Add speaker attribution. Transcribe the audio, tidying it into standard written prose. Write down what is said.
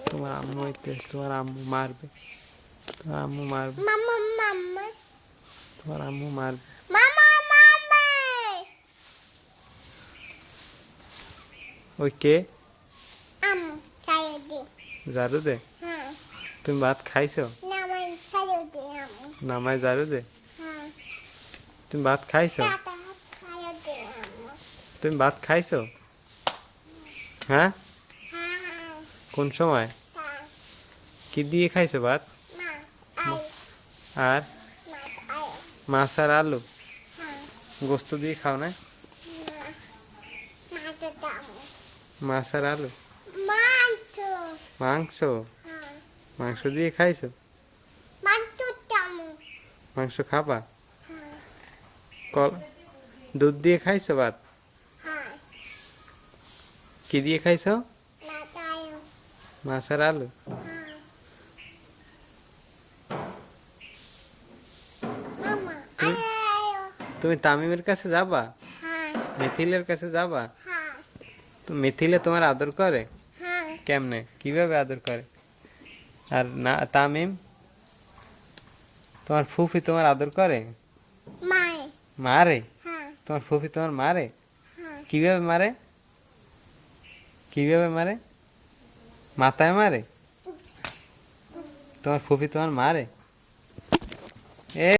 Speaker 1: তোমার আম্মু হইতেছে, তোমার আম্মু মারবে, তোমার আম্মু মারবে,
Speaker 2: মামা মামা
Speaker 1: তোমার আম্মু মারবে।
Speaker 2: মামা মামা
Speaker 1: ওই কে?
Speaker 2: আম্মু চাই দে।
Speaker 1: ঝাড়ু দে?
Speaker 2: হ্যাঁ
Speaker 1: তুমি ভাত খাইছো?
Speaker 2: নামাই চাই দে আম্মু।
Speaker 1: নামায় ঝাড়ু দে?
Speaker 2: হ্যাঁ
Speaker 1: তুমি ভাত খাইছো?
Speaker 2: টাটা চাই দে আম্মু।
Speaker 1: তুমি ভাত খাইছো? হ্যাঁ,
Speaker 2: হ্যাঁ
Speaker 1: কোন সময়?
Speaker 2: তা
Speaker 1: কি দিয়ে খাইছো ভাত?
Speaker 2: মা আই
Speaker 1: আর
Speaker 2: মা আই
Speaker 1: মাছ আর আলু?
Speaker 2: হ্যাঁ
Speaker 1: গোস্ত দিয়ে খাও না?
Speaker 2: মা তো আম্মু
Speaker 1: মাছ আর আলু?
Speaker 2: মাংস।
Speaker 1: মাংস?
Speaker 2: হ্যাঁ
Speaker 1: মাংস দিয়ে খাইছো?
Speaker 2: মাংস আম্মু।
Speaker 1: মাংস খাবা?
Speaker 2: হ্যাঁ
Speaker 1: কল দুধ দিয়ে খাইছো ভাত?
Speaker 2: হ্যাঁ
Speaker 1: কি দিয়ে খাইছো?
Speaker 2: মা তাই
Speaker 1: মাছ আর আলু?
Speaker 2: হ্যাঁ মামা
Speaker 1: তুমি
Speaker 2: আয়
Speaker 1: তুমি তামিমের কাছে যাবা?
Speaker 2: হ্যাঁ
Speaker 1: মিথিলের কাছে যাবা?
Speaker 2: হ্যাঁ
Speaker 1: তো মিথিলে তোমার আদর করে?
Speaker 2: হ্যাঁ
Speaker 1: কেমনে, কিভাবে আদর করে? আর না তামিম, তোমার ফুফি তোমার আদর করে?
Speaker 2: মাই
Speaker 1: মারে?
Speaker 2: হ্যাঁ
Speaker 1: তোমার ফুফি তোমার মারে?
Speaker 2: হ্যাঁ
Speaker 1: কিভাবে মারে? কিভাবে মারে? মাথায় মারে? তোমার ফুফি তোমার মারে? এ